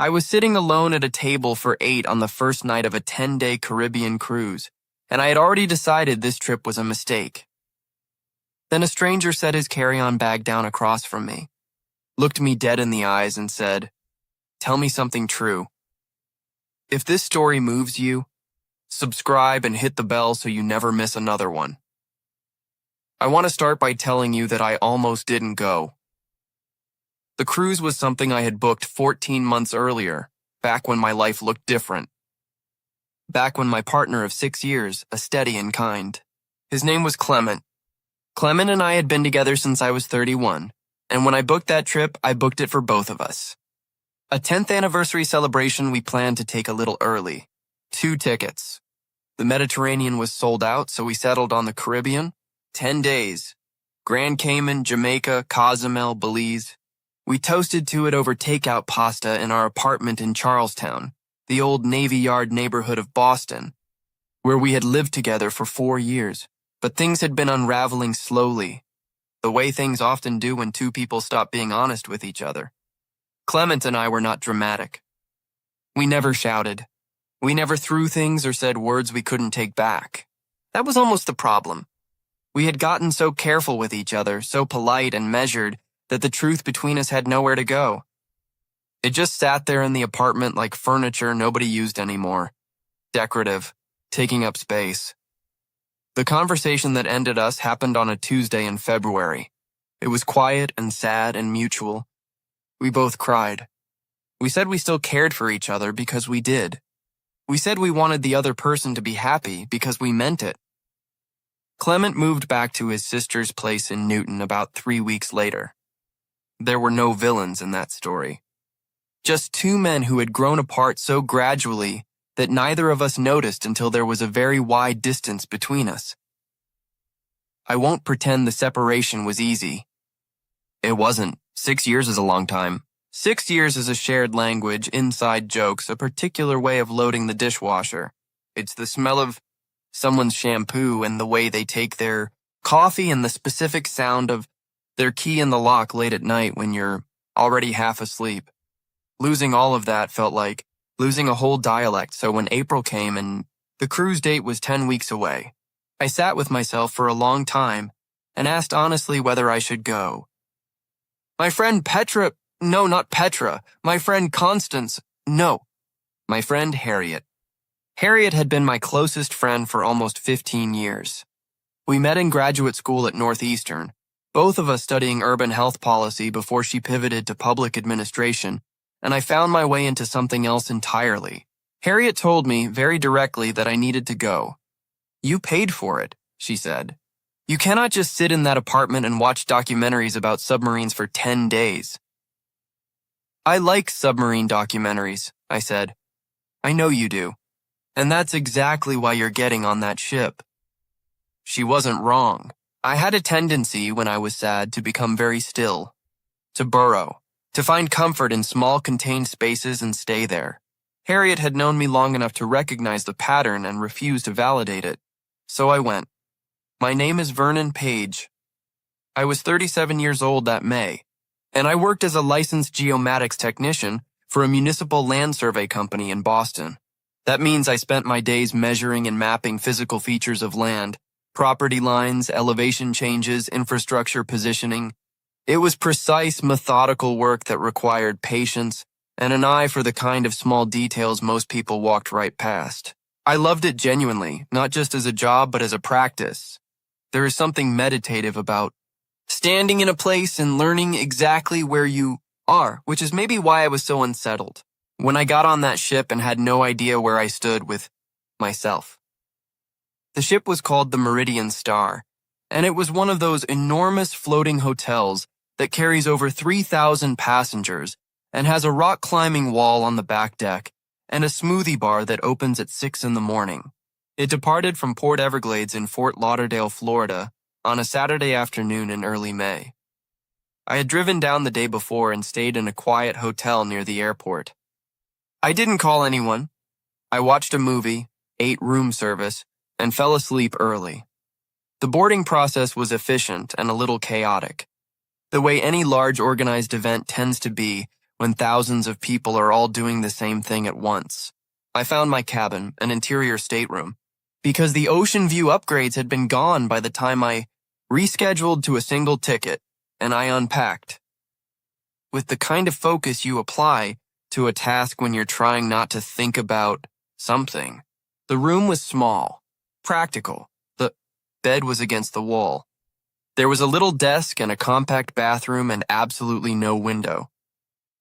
I was sitting alone at a table for 8 on the first night of a 10-day Caribbean cruise, and I had already decided this trip was a mistake. Then a stranger set his carry-on bag down across from me, looked me dead in the eyes and said, "Tell me something true. If this story moves you, subscribe and hit the bell so you never miss another one." I want to start by telling you that I almost didn't go. The cruise was something I had booked 14 months earlier, back when my life looked different. Back when my partner of 6 years, a steady and kind. His name was Clement. Clement and I had been together since I was 31, and when I booked that trip, I booked it for both of us. A 10th anniversary celebration we planned to take a little early. 2 tickets. The Mediterranean was sold out, so we settled on the Caribbean. 10 days. Grand Cayman, Jamaica, Cozumel, Belize. We toasted to it over takeout pasta in our apartment in Charlestown, the old Navy Yard neighborhood of Boston, where we had lived together for 4 years. But things had been unraveling slowly, the way things often do when 2 people stop being honest with each other. Clement and I were not dramatic. We never shouted. We never threw things or said words we couldn't take back. That was almost the problem. We had gotten so careful with each other, so polite and measured, that the truth between us had nowhere to go. It just sat there in the apartment like furniture nobody used anymore. Decorative, taking up space. The conversation that ended us happened on a Tuesday in February. It was quiet and sad and mutual. We both cried. We said we still cared for each other because we did. We said we wanted the other person to be happy because we meant it. Clement moved back to his sister's place in Newton about 3 weeks later. There were no villains in that story. Just 2 men who had grown apart so gradually that neither of us noticed until there was a very wide distance between us. I won't pretend the separation was easy. It wasn't. 6 years is a long time. 6 years is a shared language, inside jokes, a particular way of loading the dishwasher. It's the smell of someone's shampoo and the way they take their coffee and the specific sound of their key in the lock late at night when you're already half asleep. Losing all of that felt like losing a whole dialect, so when April came and the cruise date was 10 weeks away, I sat with myself for a long time and asked honestly whether I should go. My friend Petra, no, not Petra, my friend Constance, no, my friend Harriet. Harriet had been my closest friend for almost 15 years. We met in graduate school at Northeastern, both of us studying urban health policy before she pivoted to public administration, and I found my way into something else entirely. Harriet told me very directly that I needed to go. "You paid for it," she said. "You cannot just sit in that apartment and watch documentaries about submarines for 10 days. "I like submarine documentaries," I said. "I know you do. And that's exactly why you're getting on that ship." She wasn't wrong. I had a tendency, when I was sad, to become very still, to burrow, to find comfort in small contained spaces and stay there. Harriet had known me long enough to recognize the pattern and refuse to validate it. So I went. My name is Vernon Page. I was 37 years old that May, and I worked as a licensed geomatics technician for a municipal land survey company in Boston. That means I spent my days measuring and mapping physical features of land, property lines, elevation changes, infrastructure positioning. It was precise, methodical work that required patience and an eye for the kind of small details most people walked right past. I loved it genuinely, not just as a job but as a practice. There is something meditative about standing in a place and learning exactly where you are, which is maybe why I was so unsettled when I got on that ship and had no idea where I stood with myself. The ship was called the Meridian Star, and it was one of those enormous floating hotels that carries over 3,000 passengers and has a rock-climbing wall on the back deck and a smoothie bar that opens at 6 in the morning. It departed from Port Everglades in Fort Lauderdale, Florida, on a Saturday afternoon in early May. I had driven down the day before and stayed in a quiet hotel near the airport. I didn't call anyone. I watched a movie, ate room service, and fell asleep early. The boarding process was efficient and a little chaotic, the way any large organized event tends to be when thousands of people are all doing the same thing at once. I found my cabin, an interior stateroom, because the ocean view upgrades had been gone by the time I rescheduled to a single ticket, and I unpacked. With the kind of focus you apply to a task when you're trying not to think about something. The room was small, practical. The bed was against the wall. There was a little desk and a compact bathroom and absolutely no window.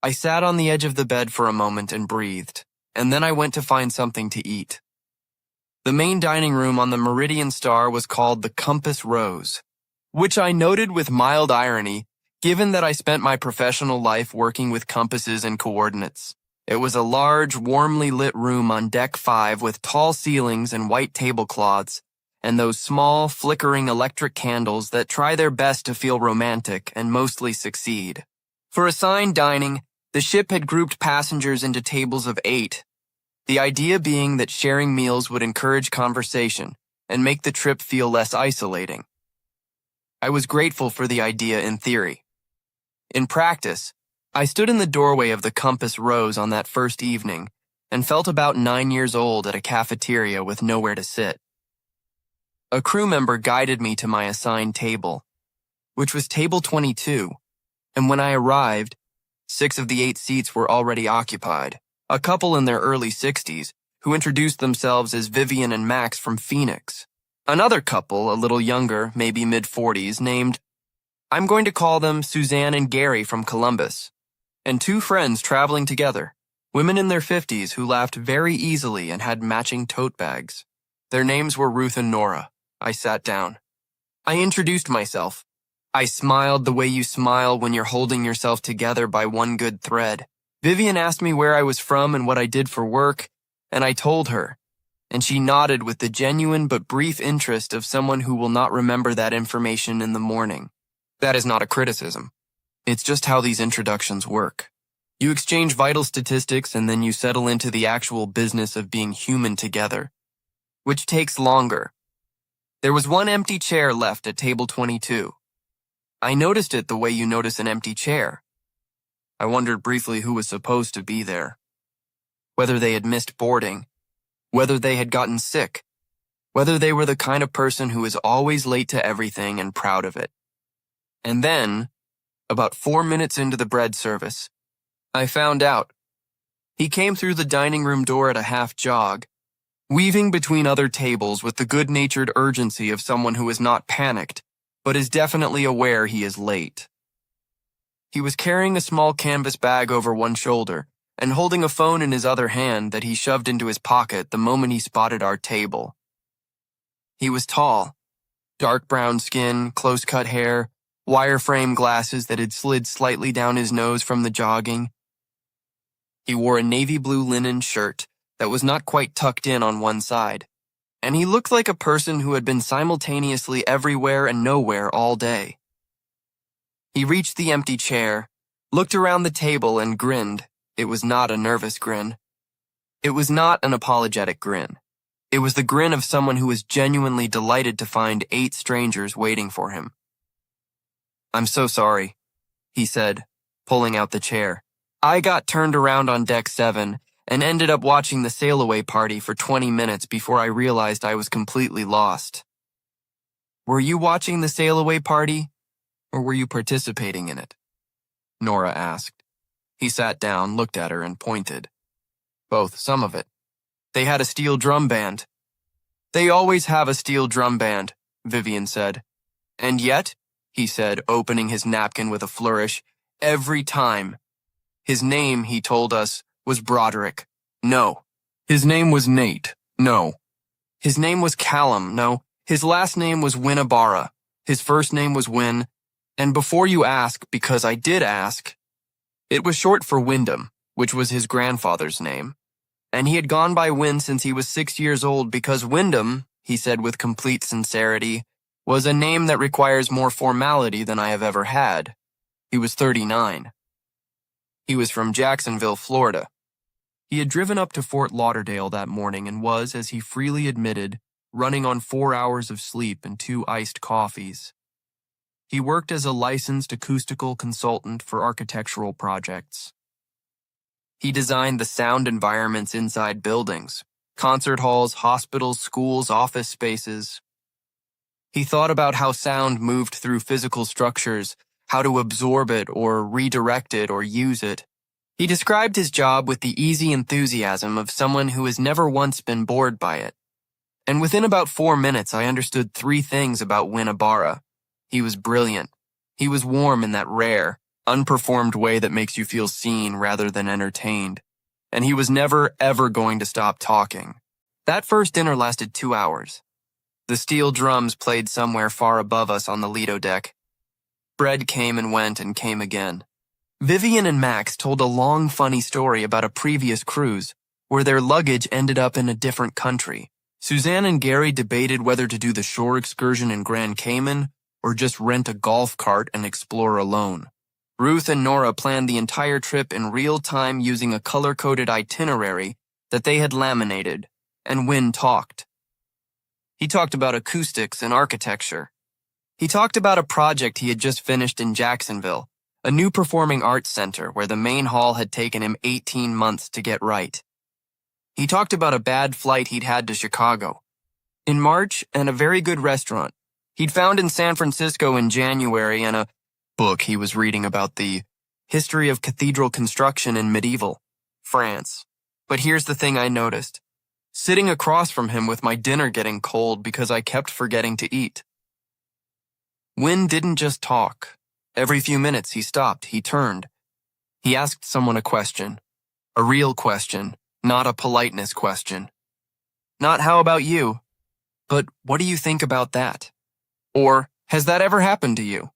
I sat on the edge of the bed for a moment and breathed, and then I went to find something to eat. The main dining room on the Meridian Star was called the Compass Rose, which I noted with mild irony, given that I spent my professional life working with compasses and coordinates. It was a large, warmly lit room on Deck 5 with tall ceilings and white tablecloths, and those small, flickering electric candles that try their best to feel romantic and mostly succeed. For assigned dining, the ship had grouped passengers into tables of 8, the idea being that sharing meals would encourage conversation and make the trip feel less isolating. I was grateful for the idea in theory. In practice, I stood in the doorway of the Compass Rose on that first evening and felt about 9 years old at a cafeteria with nowhere to sit. A crew member guided me to my assigned table, which was table 22, and when I arrived, 6 of the 8 seats were already occupied. A couple in their early 60s who introduced themselves as Vivian and Max from Phoenix. Another couple, a little younger, maybe mid-40s, named, I'm going to call them Suzanne and Gary from Columbus, and 2 friends traveling together, women in their 50s who laughed very easily and had matching tote bags. Their names were Ruth and Nora. I sat down. I introduced myself. I smiled the way you smile when you're holding yourself together by one good thread. Vivian asked me where I was from and what I did for work, and I told her, and she nodded with the genuine but brief interest of someone who will not remember that information in the morning. That is not a criticism. It's just how these introductions work. You exchange vital statistics and then you settle into the actual business of being human together, which takes longer. There was one empty chair left at table 22. I noticed it the way you notice an empty chair. I wondered briefly who was supposed to be there. Whether they had missed boarding, whether they had gotten sick, whether they were the kind of person who is always late to everything and proud of it. And then, about 4 minutes into the bread service, I found out. He came through the dining room door at a half jog, weaving between other tables with the good-natured urgency of someone who is not panicked, but is definitely aware he is late. He was carrying a small canvas bag over one shoulder and holding a phone in his other hand that he shoved into his pocket the moment he spotted our table. He was tall, dark brown skin, close-cut hair, wireframe glasses that had slid slightly down his nose from the jogging. He wore a navy blue linen shirt that was not quite tucked in on one side, and he looked like a person who had been simultaneously everywhere and nowhere all day. He reached the empty chair, looked around the table and grinned. It was not a nervous grin. It was not an apologetic grin. It was the grin of someone who was genuinely delighted to find 8 strangers waiting for him. I'm so sorry, he said, pulling out the chair. I got turned around on Deck 7 and ended up watching the sail-away party for 20 minutes before I realized I was completely lost. Were you watching the sail-away party? Or were you participating in it? Nora asked. He sat down, looked at her, and pointed. Both, some of it. They had a steel drum band. They always have a steel drum band, Vivian said. And yet, he said, opening his napkin with a flourish, every time. His name, he told us, was Broderick. No. His name was Nate. No. His name was Callum. No. His last name was Winnabara. His first name was Win. And before you ask, because I did ask, it was short for Wyndham, which was his grandfather's name. And he had gone by Win since he was 6 years old because Wyndham, he said with complete sincerity, was a name that requires more formality than I have ever had. He was 39. He was from Jacksonville, Florida. He had driven up to Fort Lauderdale that morning and was, as he freely admitted, running on 4 hours of sleep and 2 iced coffees. He worked as a licensed acoustical consultant for architectural projects. He designed the sound environments inside buildings, concert halls, hospitals, schools, office spaces. He thought about how sound moved through physical structures, how to absorb it or redirect it or use it. He described his job with the easy enthusiasm of someone who has never once been bored by it. And within about 4 minutes, I understood 3 things about Win Ibarra. He was brilliant. He was warm in that rare, unperformed way that makes you feel seen rather than entertained. And he was never, ever going to stop talking. That first dinner lasted 2 hours. The steel drums played somewhere far above us on the Lido deck. Bread came and went and came again. Vivian and Max told a long, funny story about a previous cruise where their luggage ended up in a different country. Suzanne and Gary debated whether to do the shore excursion in Grand Cayman or just rent a golf cart and explore alone. Ruth and Nora planned the entire trip in real time using a color-coded itinerary that they had laminated, and Wynn talked. He talked about acoustics and architecture. He talked about a project he had just finished in Jacksonville, a new performing arts center where the main hall had taken him 18 months to get right. He talked about a bad flight he'd had to Chicago in March and a very good restaurant he'd found in San Francisco in January and a book he was reading about the history of cathedral construction in medieval France. But here's the thing I noticed. Sitting across from him with my dinner getting cold because I kept forgetting to eat. Wynn didn't just talk. Every few minutes he stopped, he turned. He asked someone a question. A real question, not a politeness question. Not how about you, but what do you think about that? Or, has that ever happened to you?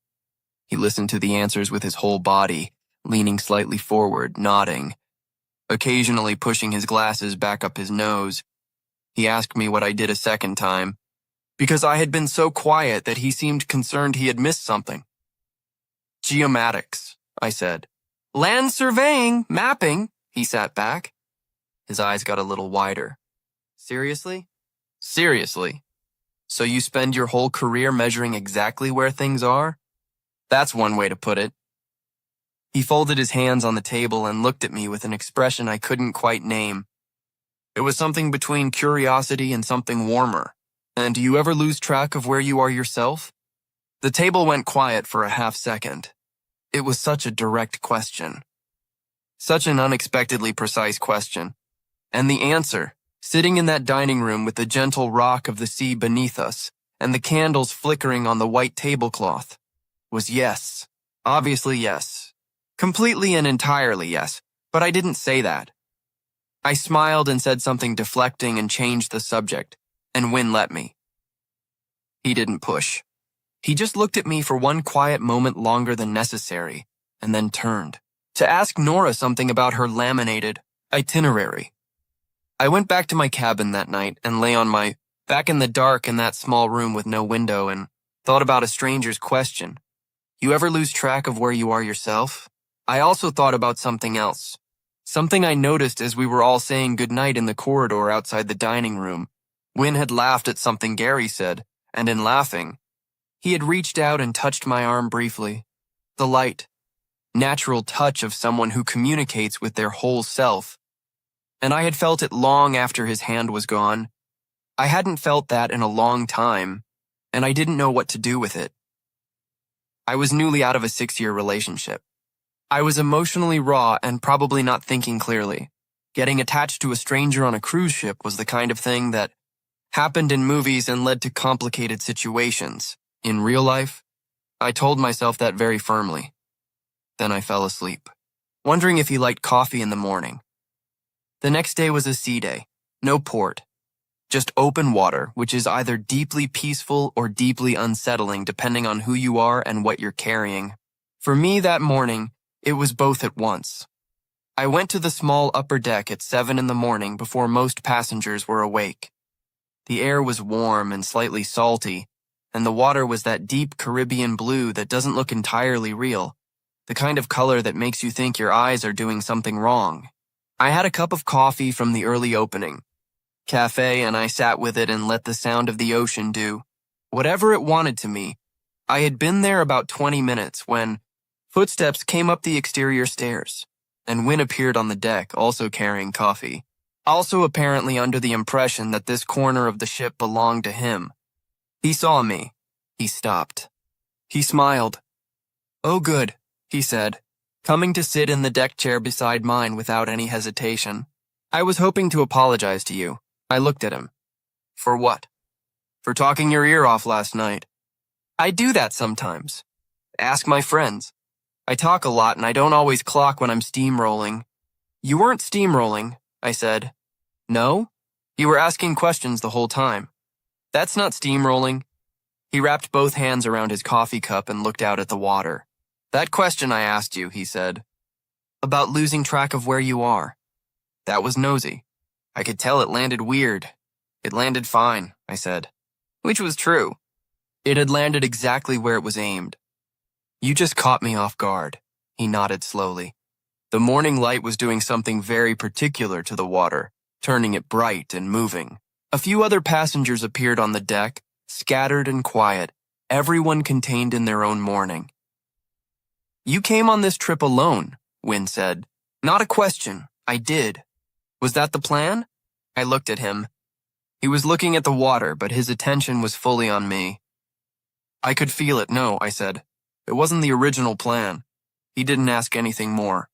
He listened to the answers with his whole body, leaning slightly forward, nodding, occasionally pushing his glasses back up his nose. He asked me what I did a second time, because I had been so quiet that he seemed concerned he had missed something. Geomatics, I said. Land surveying, mapping, he sat back. His eyes got a little wider. Seriously? Seriously. So you spend your whole career measuring exactly where things are? That's one way to put it. He folded his hands on the table and looked at me with an expression I couldn't quite name. It was something between curiosity and something warmer. And do you ever lose track of where you are yourself? The table went quiet for a half second. It was such a direct question. Such an unexpectedly precise question. And the answer, sitting in that dining room with the gentle rock of the sea beneath us and the candles flickering on the white tablecloth, was yes. Obviously yes. Completely and entirely yes, but I didn't say that. I smiled and said something deflecting and changed the subject, and Wynn let me. He didn't push. He just looked at me for one quiet moment longer than necessary, and then turned to ask Nora something about her laminated itinerary. I went back to my cabin that night and lay on my back in the dark in that small room with no window and thought about a stranger's question. You ever lose track of where you are yourself? I also thought about something else. Something I noticed as we were all saying goodnight in the corridor outside the dining room. Wynn had laughed at something Gary said, and in laughing, he had reached out and touched my arm briefly. The light, natural touch of someone who communicates with their whole self. And I had felt it long after his hand was gone. I hadn't felt that in a long time, and I didn't know what to do with it. I was newly out of a 6-year relationship. I was emotionally raw and probably not thinking clearly. Getting attached to a stranger on a cruise ship was the kind of thing that happened in movies and led to complicated situations. In real life, I told myself that very firmly. Then I fell asleep, wondering if he liked coffee in the morning. The next day was a sea day, no port, just open water, which is either deeply peaceful or deeply unsettling depending on who you are and what you're carrying. For me that morning, it was both at once. I went to the small upper deck at 7 in the morning before most passengers were awake. The air was warm and slightly salty, and the water was that deep Caribbean blue that doesn't look entirely real, the kind of color that makes you think your eyes are doing something wrong. I had a cup of coffee from the early opening cafe, and I sat with it and let the sound of the ocean do whatever it wanted to me. I had been there about 20 minutes when footsteps came up the exterior stairs. and Win appeared on the deck, also carrying coffee. Also apparently under the impression that this corner of the ship belonged to him. He saw me. He stopped. He smiled. "Oh good," he said, coming to sit in the deck chair beside mine without any hesitation. "I was hoping to apologize to you." I looked at him. "For what?" "For talking your ear off last night." "I do that sometimes. Ask my friends. I talk a lot and I don't always clock when I'm steamrolling." "You weren't steamrolling," I said. "No? You were asking questions the whole time." "That's not steamrolling." He wrapped both hands around his coffee cup and looked out at the water. "That question I asked you," he said. "About losing track of where you are." That was nosy. I could tell it landed weird. "It landed fine," I said. Which was true. It had landed exactly where it was aimed. "You just caught me off guard," he nodded slowly. The morning light was doing something very particular to the water, turning it bright and moving. A few other passengers appeared on the deck, scattered and quiet, everyone contained in their own mourning. "You came on this trip alone," Wynne said. "Not a question. I did. Was that the plan?" I looked at him. He was looking at the water, but his attention was fully on me. "I could feel it, no," I said. "It wasn't the original plan." He didn't ask anything more.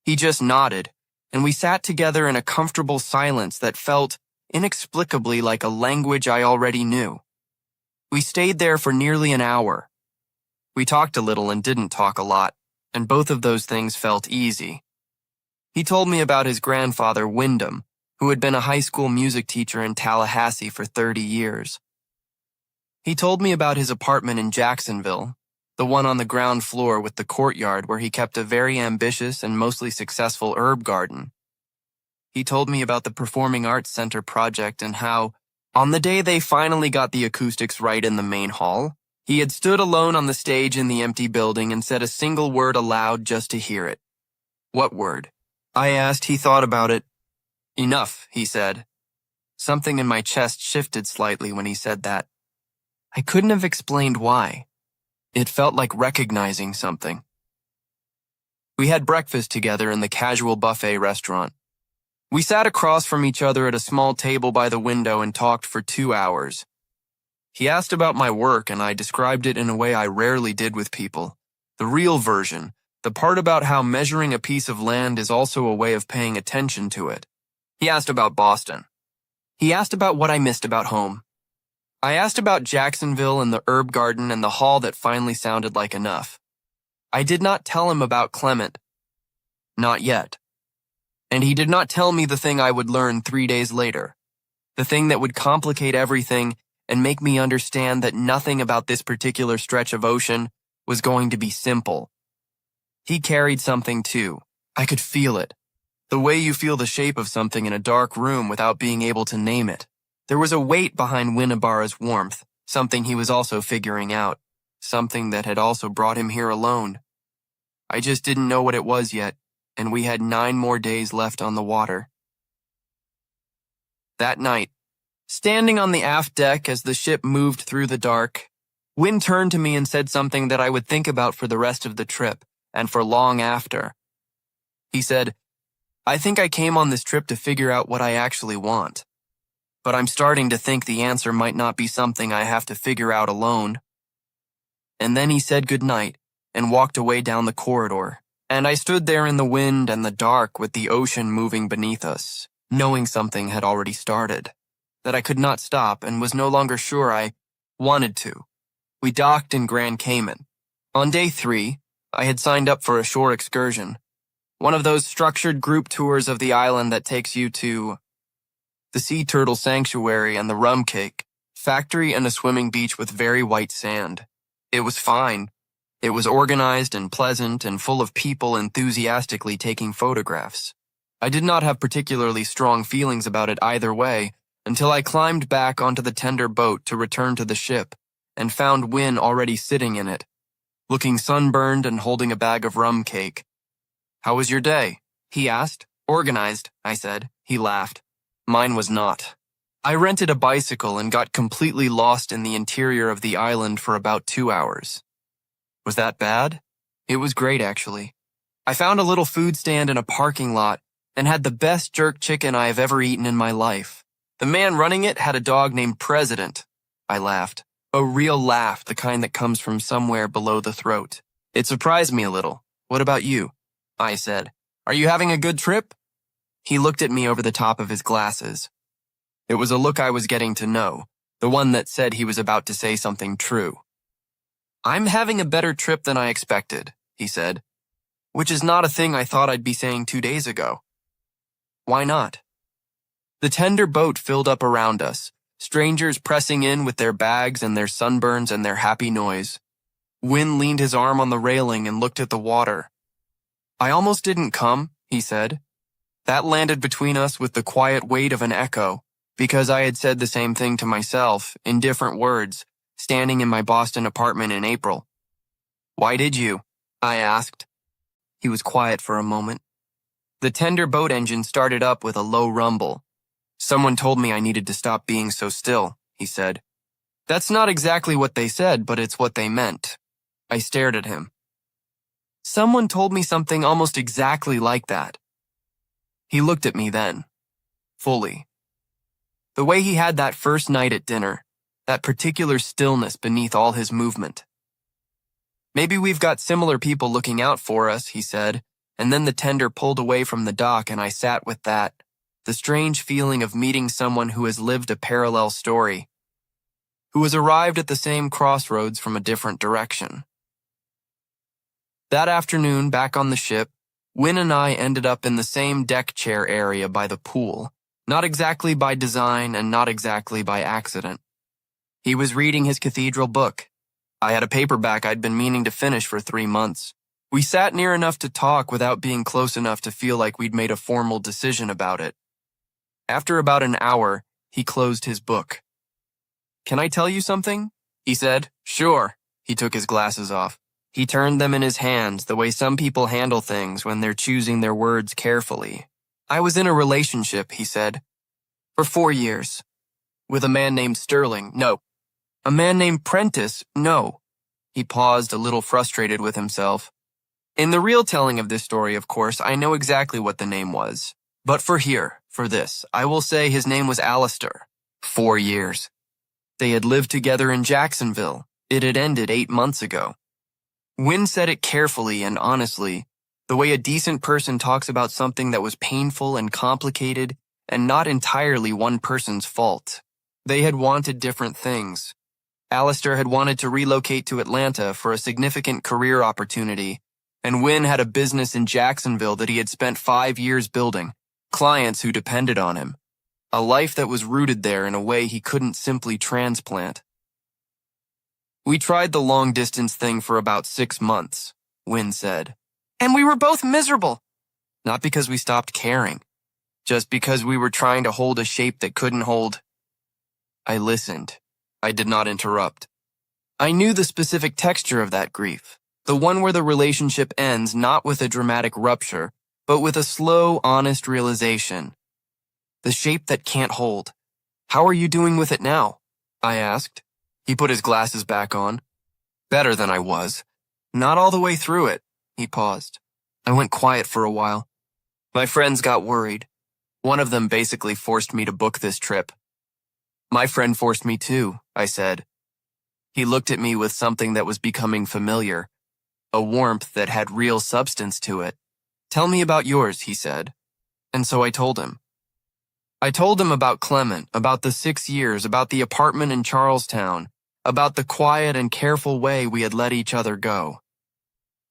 He just nodded, and we sat together in a comfortable silence that felt inexplicably like a language I already knew. We stayed there for nearly an hour. We talked a little and didn't talk a lot, and both of those things felt easy. He told me about his grandfather, Wyndham, who had been a high school music teacher in Tallahassee for 30 years. He told me about his apartment in Jacksonville, the one on the ground floor with the courtyard where he kept a very ambitious and mostly successful herb garden. He told me about the Performing Arts Center project and how, on the day they finally got the acoustics right in the main hall, he had stood alone on the stage in the empty building and said a single word aloud just to hear it. "What word?" I asked. He thought about it. "Enough," he said. Something in my chest shifted slightly when he said that. I couldn't have explained why. It felt like recognizing something. We had breakfast together in the casual buffet restaurant. We sat across from each other at a small table by the window and talked for 2 hours. He asked about my work, and I described it in a way I rarely did with people. The real version, the part about how measuring a piece of land is also a way of paying attention to it. He asked about Boston. He asked about what I missed about home. I asked about Jacksonville and the herb garden and the hall that finally sounded like enough. I did not tell him about Clement. Not yet. And he did not tell me the thing I would learn 3 days later. The thing that would complicate everything and make me understand that nothing about this particular stretch of ocean was going to be simple. He carried something too. I could feel it. The way you feel the shape of something in a dark room without being able to name it. There was a weight behind Winnebara's warmth, something he was also figuring out, something that had also brought him here alone. I just didn't know what it was yet, and we had 9 more days left on the water. That night, standing on the aft deck as the ship moved through the dark, Wynne turned to me and said something that I would think about for the rest of the trip, and for long after. He said, "I think I came on this trip to figure out what I actually want. But I'm starting to think the answer might not be something I have to figure out alone." And then he said goodnight and walked away down the corridor. And I stood there in the wind and the dark with the ocean moving beneath us, knowing something had already started, that I could not stop and was no longer sure I wanted to. We docked in Grand Cayman. On day 3, I had signed up for a shore excursion, one of those structured group tours of the island that takes you to the sea turtle sanctuary and the rum cake factory and a swimming beach with very white sand. It was fine. It was organized and pleasant and full of people enthusiastically taking photographs. I did not have particularly strong feelings about it either way until I climbed back onto the tender boat to return to the ship and found Wynne already sitting in it, looking sunburned and holding a bag of rum cake. "How was your day?" he asked. "Organized," I said. He laughed. Mine was not. I rented a bicycle and got completely lost in the interior of the island for about 2 hours. Was that bad? It was great, actually. I found a little food stand in a parking lot and had the best jerk chicken I have ever eaten in my life. The man running it had a dog named President. I laughed. A real laugh, the kind that comes from somewhere below the throat. It surprised me a little. What about you? I said. Are you having a good trip? He looked at me over the top of his glasses. It was a look I was getting to know, the one that said he was about to say something true. I'm having a better trip than I expected, he said, which is not a thing I thought I'd be saying 2 days ago. Why not? The tender boat filled up around us, strangers pressing in with their bags and their sunburns and their happy noise. Wynn leaned his arm on the railing and looked at the water. I almost didn't come, he said. That landed between us with the quiet weight of an echo, because I had said the same thing to myself, in different words, standing in my Boston apartment in April. Why did you? I asked. He was quiet for a moment. The tender boat engine started up with a low rumble. Someone told me I needed to stop being so still, he said. That's not exactly what they said, but it's what they meant. I stared at him. Someone told me something almost exactly like that. He looked at me then, fully. The way he had that first night at dinner, that particular stillness beneath all his movement. Maybe we've got similar people looking out for us, he said, and then the tender pulled away from the dock and I sat with that, the strange feeling of meeting someone who has lived a parallel story, who has arrived at the same crossroads from a different direction. That afternoon, back on the ship, Wynn and I ended up in the same deck chair area by the pool, not exactly by design and not exactly by accident. He was reading his cathedral book. I had a paperback I'd been meaning to finish for 3 months. We sat near enough to talk without being close enough to feel like we'd made a formal decision about it. After about an hour, he closed his book. Can I tell you something? He said. Sure. He took his glasses off. He turned them in his hands the way some people handle things when they're choosing their words carefully. I was in a relationship, he said, for 4 years. With a man named Sterling, no. A man named Prentice, no. He paused, a little frustrated with himself. In the real telling of this story, of course, I know exactly what the name was. But for this, I will say his name was Alistair. 4 years. They had lived together in Jacksonville. It had ended 8 months ago. Wynn said it carefully and honestly, the way a decent person talks about something that was painful and complicated and not entirely one person's fault. They had wanted different things. Alistair had wanted to relocate to Atlanta for a significant career opportunity, and Wynn had a business in Jacksonville that he had spent 5 years building, clients who depended on him, a life that was rooted there in a way he couldn't simply transplant. We tried the long-distance thing for about 6 months, Wynn said. And we were both miserable. Not because we stopped caring, just because we were trying to hold a shape that couldn't hold. I listened. I did not interrupt. I knew the specific texture of that grief, the one where the relationship ends not with a dramatic rupture, but with a slow, honest realization. The shape that can't hold. How are you doing with it now? I asked. He put his glasses back on. Better than I was. Not all the way through it. He paused. I went quiet for a while. My friends got worried. One of them basically forced me to book this trip. My friend forced me too, I said. He looked at me with something that was becoming familiar, a warmth that had real substance to it. Tell me about yours, he said. And so I told him. I told him about Clement, about the 6 years, about the apartment in Charlestown, about the quiet and careful way we had let each other go.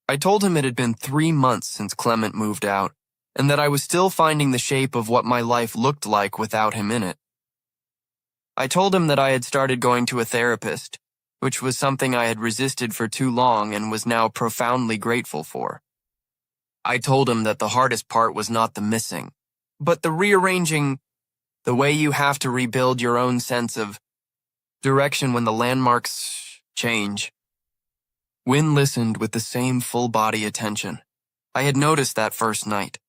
I told him it had been 3 months since Clement moved out, and that I was still finding the shape of what my life looked like without him in it. I told him that I had started going to a therapist, which was something I had resisted for too long and was now profoundly grateful for. I told him that the hardest part was not the missing, but the rearranging, the way you have to rebuild your own sense of direction when the landmarks change. Wynn listened with the same full-body attention. I had noticed that first night.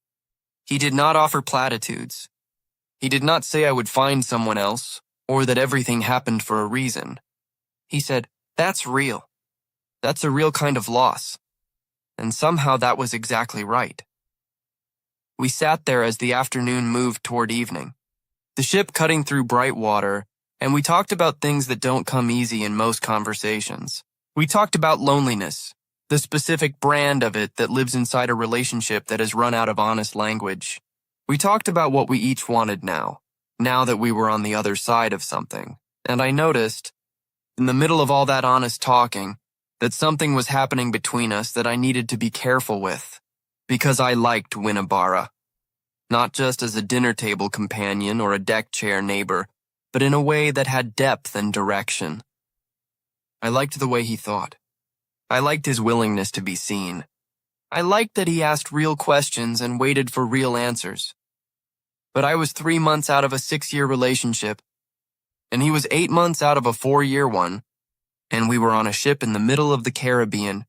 He did not offer platitudes. He did not say I would find someone else, or that everything happened for a reason. He said, that's real. That's a real kind of loss. and somehow that was exactly right. We sat there as the afternoon moved toward evening, the ship cutting through bright water, and we talked about things that don't come easy in most conversations. We talked about loneliness, the specific brand of it that lives inside a relationship that has run out of honest language. We talked about what we each wanted now that we were on the other side of something. And I noticed, in the middle of all that honest talking, that something was happening between us that I needed to be careful with, because I liked Winnibara. Not just as a dinner table companion or a deck chair neighbor, but in a way that had depth and direction. I liked the way he thought. I liked his willingness to be seen. I liked that he asked real questions and waited for real answers. But I was 3 months out of a 6-year relationship, and he was 8 months out of a 4-year one, and we were on a ship in the middle of the Caribbean,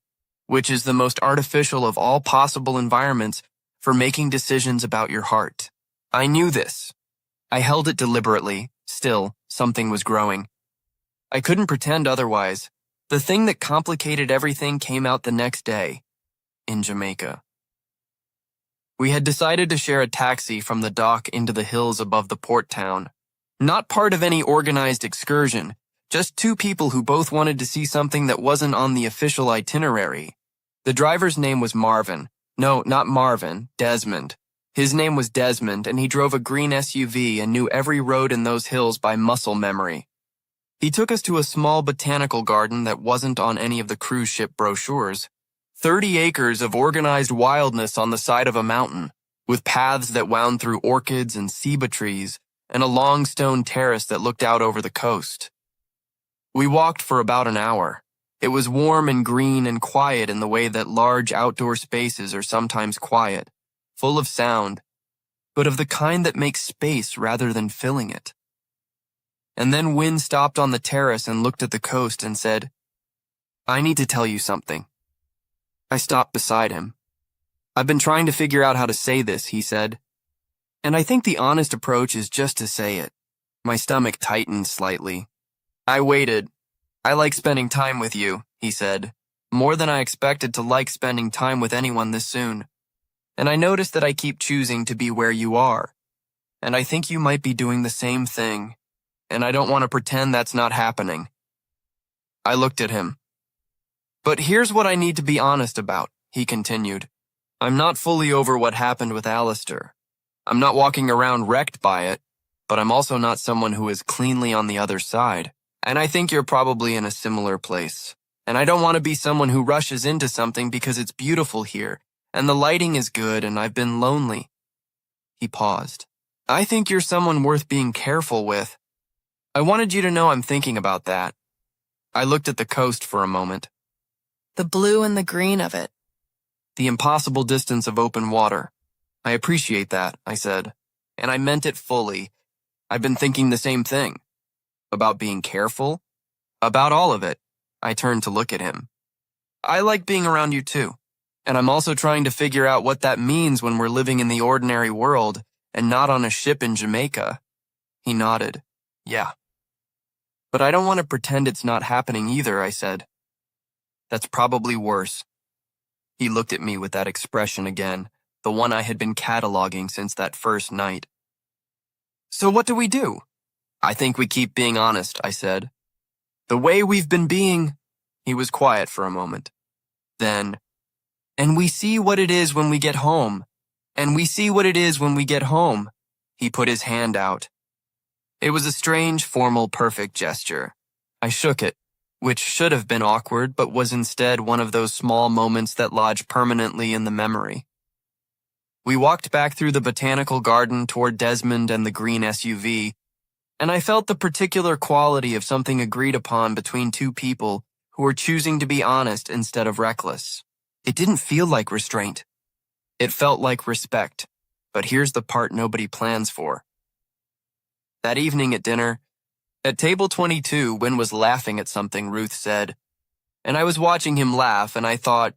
which is the most artificial of all possible environments for making decisions about your heart. I knew this. I held it deliberately. Still, something was growing. I couldn't pretend otherwise. The thing that complicated everything came out the next day, in Jamaica. We had decided to share a taxi from the dock into the hills above the port town. Not part of any organized excursion, just 2 people who both wanted to see something that wasn't on the official itinerary. The driver's name was Marvin. No, not Marvin, Desmond. His name was Desmond, and he drove a green SUV and knew every road in those hills by muscle memory. He took us to a small botanical garden that wasn't on any of the cruise ship brochures. 30 acres of organized wildness on the side of a mountain, with paths that wound through orchids and ceiba trees, and a long stone terrace that looked out over the coast. We walked for about an hour. It was warm and green and quiet in the way that large outdoor spaces are sometimes quiet, full of sound, but of the kind that makes space rather than filling it. And then Wynn stopped on the terrace and looked at the coast and said, "I need to tell you something." I stopped beside him. "I've been trying to figure out how to say this," he said. "And I think the honest approach is just to say it." My stomach tightened slightly. I waited. "I like spending time with you," he said, "more than I expected to like spending time with anyone this soon. And I noticed that I keep choosing to be where you are. And I think you might be doing the same thing. And I don't want to pretend that's not happening." I looked at him. "But here's what I need to be honest about," he continued. "I'm not fully over what happened with Alistair. I'm not walking around wrecked by it, but I'm also not someone who is cleanly on the other side. And I think you're probably in a similar place. And I don't want to be someone who rushes into something because it's beautiful here, and the lighting is good, and I've been lonely." He paused. "I think you're someone worth being careful with. I wanted you to know I'm thinking about that." I looked at the coast for a moment. The blue and the green of it. The impossible distance of open water. "I appreciate that," I said. And I meant it fully. I've been thinking the same thing. About being careful? About all of it. I turned to look at him. "I like being around you too. And I'm also trying to figure out what that means when we're living in the ordinary world and not on a ship in Jamaica." He nodded. "Yeah. But I don't want to pretend it's not happening either," I said. "That's probably worse." He looked at me with that expression again, the one I had been cataloging since that first night. "So what do we do?" "I think we keep being honest," I said. "The way we've been being." He was quiet for a moment. Then, "And we see what it is when we get home. And we see what it is when we get home." He put his hand out. It was a strange, formal, perfect gesture. I shook it, which should have been awkward but was instead one of those small moments that lodge permanently in the memory. We walked back through the botanical garden toward Desmond and the green SUV, and I felt the particular quality of something agreed upon between 2 people who were choosing to be honest instead of reckless. It didn't feel like restraint. It felt like respect, but here's the part nobody plans for. That evening at dinner, at table 22, Wynn was laughing at something Ruth said, and I was watching him laugh, and I thought,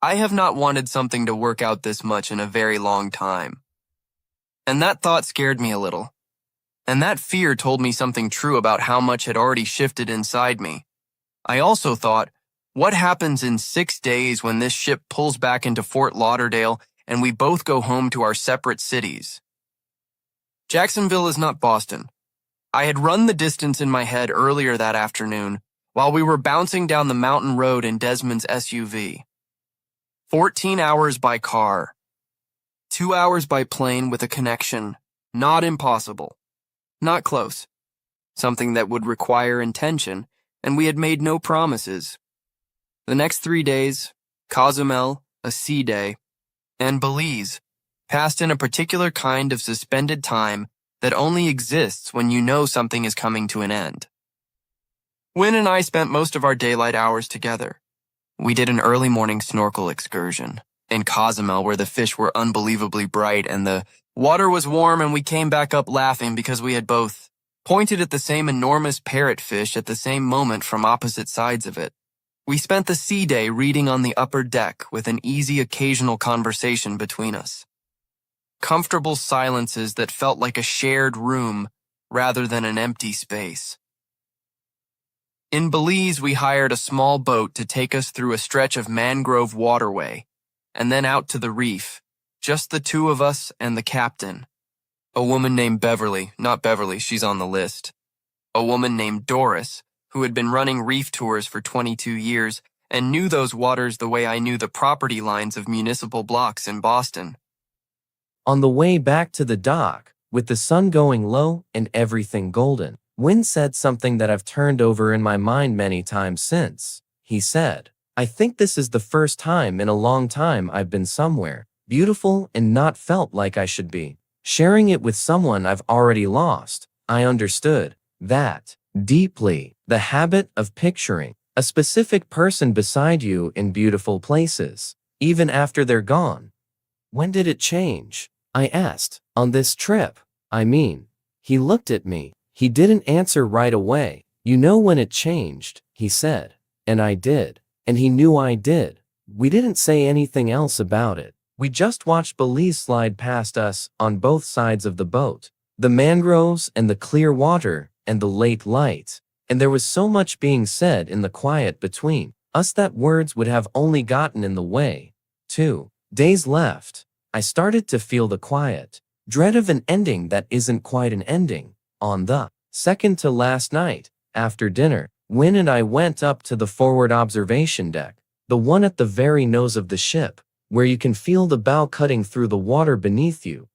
I have not wanted something to work out this much in a very long time. And that thought scared me a little. And that fear told me something true about how much had already shifted inside me. I also thought, What happens in 6 days when this ship pulls back into Fort Lauderdale and we both go home to our separate cities? Jacksonville is not Boston. I had run the distance in my head earlier that afternoon while we were bouncing down the mountain road in Desmond's SUV. 14 hours by car. 2 hours by plane with a connection. Not impossible. Not close. Something that would require intention, and we had made no promises. The next 3 days, Cozumel, a sea day, and Belize, passed in a particular kind of suspended time that only exists when you know something is coming to an end. Wynn and I spent most of our daylight hours together. We did an early morning snorkel excursion in Cozumel where the fish were unbelievably bright and the water was warm, and we came back up laughing because we had both pointed at the same enormous parrotfish at the same moment from opposite sides of it. We spent the sea day reading on the upper deck with an easy occasional conversation between us. Comfortable silences that felt like a shared room rather than an empty space. In Belize, we hired a small boat to take us through a stretch of mangrove waterway and then out to the reef, just the two of us and the captain. A woman named Beverly, not Beverly, she's on the list. A woman named Doris, who had been running reef tours for 22 years and knew those waters the way I knew the property lines of municipal blocks in Boston. On the way back to the dock, with the sun going low and everything golden, Wynn said something that I've turned over in my mind many times since. He said, "I think this is the first time in a long time I've been somewhere beautiful and not felt like I should be. Sharing it with someone I've already lost, I understood that deeply. The habit of picturing a specific person beside you in beautiful places, even after they're gone. When did it change?" I asked. "On this trip, I mean." He looked at me. He didn't answer right away. "You know when it changed," he said. And I did. And he knew I did. We didn't say anything else about it. We just watched Belize slide past us on both sides of the boat. The mangroves and the clear water and the late light. And there was so much being said in the quiet between us that words would have only gotten in the way. 2 days left. I started to feel the quiet dread of an ending that isn't quite an ending. On the second to last night, after dinner, Wynn and I went up to the forward observation deck, the one at the very nose of the ship, where you can feel the bow cutting through the water beneath you,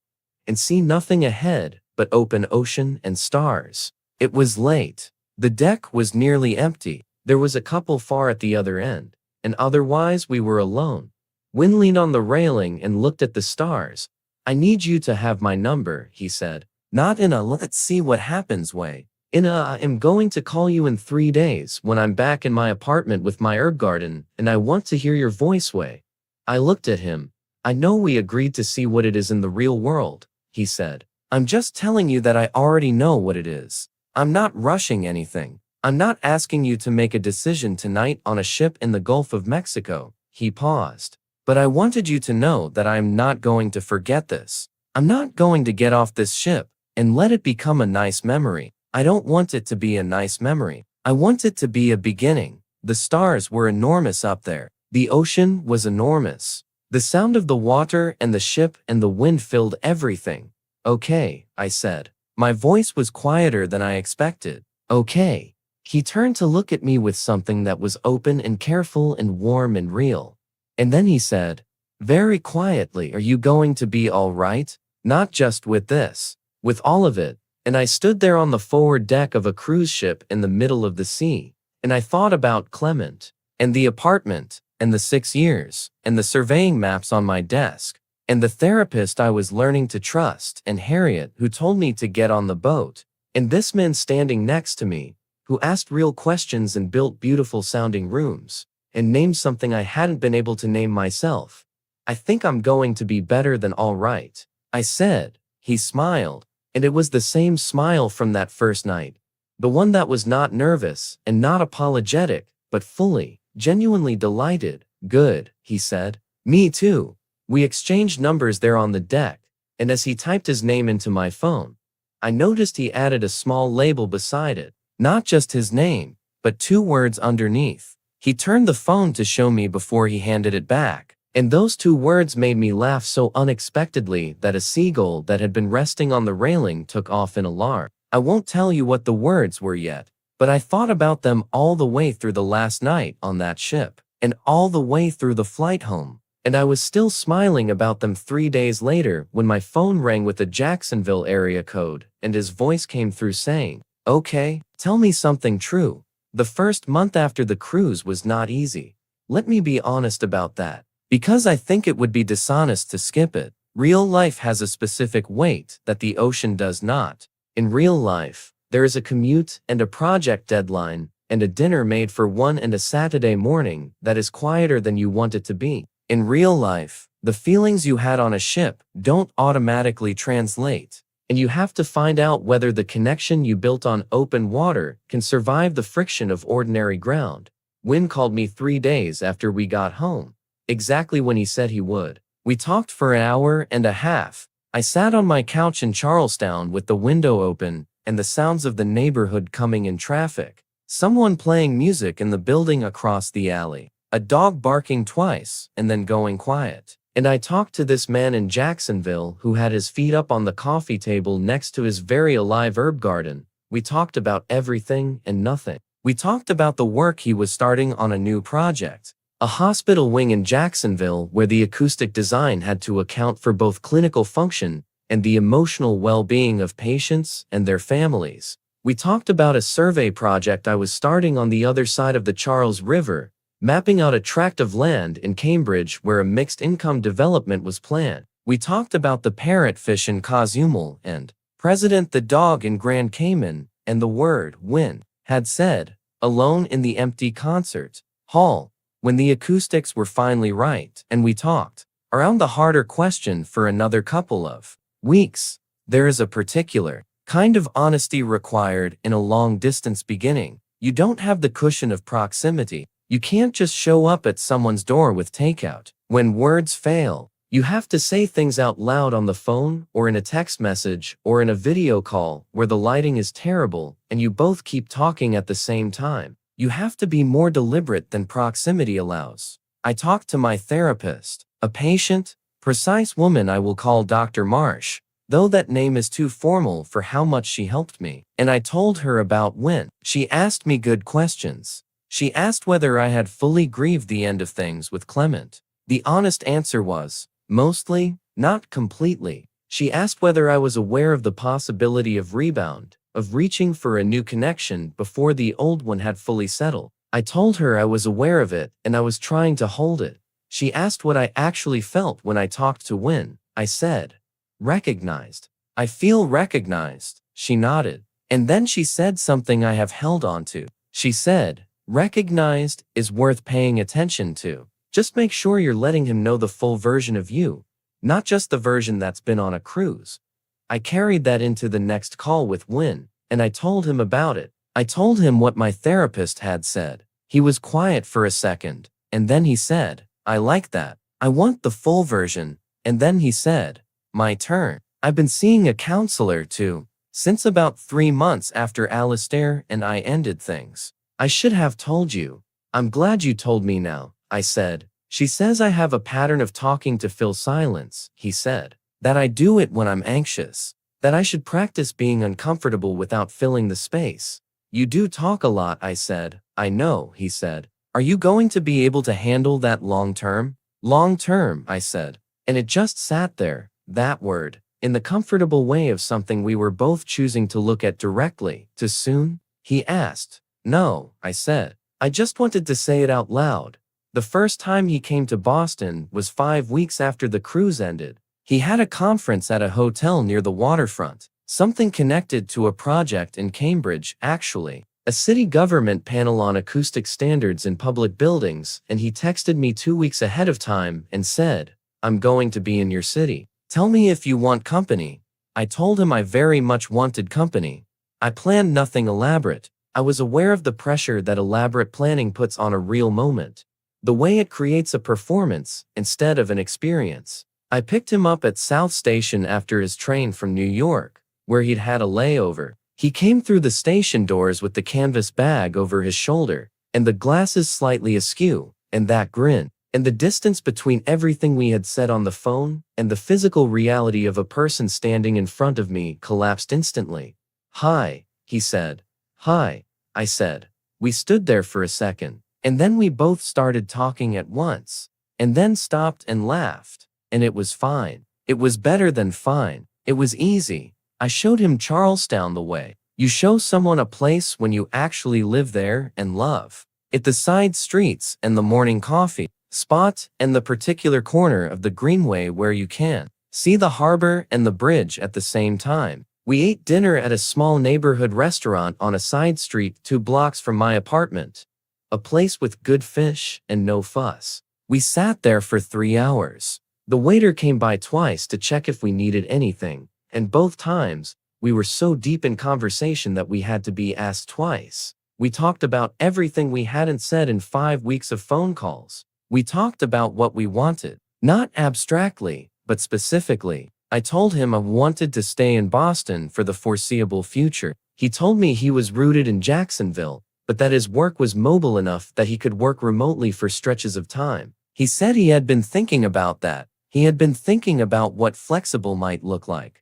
and see nothing ahead but open ocean and stars. It was late. The deck was nearly empty. There was a couple far at the other end, and otherwise we were alone. Wynn leaned on the railing and looked at the stars. "I need you to have my number," he said. "Not in a let's see what happens way. In a I am going to call you in 3 days when I'm back in my apartment with my herb garden, and I want to hear your voice way." I looked at him. "I know we agreed to see what it is in the real world," he said. "I'm just telling you that I already know what it is. I'm not rushing anything. I'm not asking you to make a decision tonight on a ship in the Gulf of Mexico." He paused. "But I wanted you to know that I am not going to forget this. I'm not going to get off this ship and let it become a nice memory. I don't want it to be a nice memory. I want it to be a beginning." The stars were enormous up there. The ocean was enormous. The sound of the water and the ship and the wind filled everything. "Okay," I said. My voice was quieter than I expected. "Okay." He turned to look at me with something that was open and careful and warm and real. And then he said, very quietly, "Are you going to be all right? Not just with this, with all of it." And I stood there on the forward deck of a cruise ship in the middle of the sea, and I thought about Clement, and the apartment, and the 6 years, and the surveying maps on my desk, and the therapist I was learning to trust, and Harriet who told me to get on the boat, and this man standing next to me, who asked real questions and built beautiful sounding rooms, and named something I hadn't been able to name myself. "I think I'm going to be better than all right," I said. He smiled, and it was the same smile from that first night. The one that was not nervous and not apologetic, but fully, genuinely delighted. "Good," he said. "Me too." We exchanged numbers there on the deck, and as he typed his name into my phone, I noticed he added a small label beside it. Not just his name, but 2 words underneath. He turned the phone to show me before he handed it back. And those 2 words made me laugh so unexpectedly that a seagull that had been resting on the railing took off in alarm. I won't tell you what the words were yet, but I thought about them all the way through the last night on that ship, and all the way through the flight home. And I was still smiling about them 3 days later when my phone rang with a Jacksonville area code, and his voice came through saying, "Okay, tell me something true. The first month after the cruise was not easy. Let me be honest about that. Because I think it would be dishonest to skip it. Real life has a specific weight that the ocean does not. In real life, there is a commute and a project deadline and a dinner made for one and a Saturday morning that is quieter than you want it to be. In real life, the feelings you had on a ship don't automatically translate, and you have to find out whether the connection you built on open water can survive the friction of ordinary ground." Wynn called me 3 days after we got home. Exactly when he said he would. We talked for an hour and a half. I sat on my couch in Charlestown with the window open and the sounds of the neighborhood coming in traffic. Someone playing music in the building across the alley. A dog barking twice and then going quiet. And I talked to this man in Jacksonville who had his feet up on the coffee table next to his very alive herb garden. We talked about everything and nothing. We talked about the work he was starting on a new project. A hospital wing in Jacksonville where the acoustic design had to account for both clinical function and the emotional well-being of patients and their families. We talked about a survey project I was starting on the other side of the Charles River, mapping out a tract of land in Cambridge where a mixed-income development was planned. We talked about the parrotfish in Cozumel and President the dog in Grand Cayman, and the word "win" had said, alone in the empty concert hall, when the acoustics were finally right, and we talked around the harder question for another couple of weeks. There is a particular kind of honesty required in a long-distance beginning. You don't have the cushion of proximity. You can't just show up at someone's door with takeout. When words fail, you have to say things out loud on the phone or in a text message or in a video call where the lighting is terrible and you both keep talking at the same time. You have to be more deliberate than proximity allows. I talked to my therapist, a patient, precise woman I will call Dr. Marsh, though that name is too formal for how much she helped me, and I told her about when. She asked me good questions. She asked whether I had fully grieved the end of things with Clement. The honest answer was, mostly, not completely. She asked whether I was aware of the possibility of rebound, of reaching for a new connection before the old one had fully settled. I told her I was aware of it and I was trying to hold it. She asked what I actually felt when I talked to Wynn. I said, recognized. I feel recognized. She nodded. And then she said something I have held on to. She said, recognized is worth paying attention to. Just make sure you're letting him know the full version of you, not just the version that's been on a cruise. I carried that into the next call with Wynn, and I told him about it. I told him what my therapist had said. He was quiet for a second, and then he said, I like that. I want the full version. And then he said, my turn. I've been seeing a counselor too, since about 3 months after Alistair and I ended things. I should have told you. I'm glad you told me now, I said. She says I have a pattern of talking to fill silence, he said. That I do it when I'm anxious. That I should practice being uncomfortable without filling the space. You do talk a lot, I said. I know, he said. Are you going to be able to handle that long term? Long term, I said. And it just sat there, that word, in the comfortable way of something we were both choosing to look at directly. Too soon? He asked. No, I said. I just wanted to say it out loud. The first time he came to Boston was 5 weeks after the cruise ended. He had a conference at a hotel near the waterfront, something connected to a project in Cambridge, actually, a city government panel on acoustic standards in public buildings, and he texted me 2 weeks ahead of time and said, I'm going to be in your city. Tell me if you want company. I told him I very much wanted company. I planned nothing elaborate. I was aware of the pressure that elaborate planning puts on a real moment, the way it creates a performance instead of an experience. I picked him up at South Station after his train from New York, where he'd had a layover. He came through the station doors with the canvas bag over his shoulder, and the glasses slightly askew, and that grin, and the distance between everything we had said on the phone and the physical reality of a person standing in front of me collapsed instantly. "Hi," he said. "Hi," I said. We stood there for a second, and then we both started talking at once, and then stopped and laughed, and it was fine. It was better than fine. It was easy. I showed him Charlestown the way you show someone a place when you actually live there and love it, the side streets and the morning coffee spot and the particular corner of the greenway where you can see the harbor and the bridge at the same time. We ate dinner at a small neighborhood restaurant on a side street 2 blocks from my apartment, a place with good fish and no fuss. We sat there for 3 hours. The waiter came by twice to check if we needed anything, and both times, we were so deep in conversation that we had to be asked twice. We talked about everything we hadn't said in 5 weeks of phone calls. We talked about what we wanted, not abstractly, but specifically. I told him I wanted to stay in Boston for the foreseeable future. He told me he was rooted in Jacksonville, but that his work was mobile enough that he could work remotely for stretches of time. He said he had been thinking about that. He had been thinking about what flexible might look like.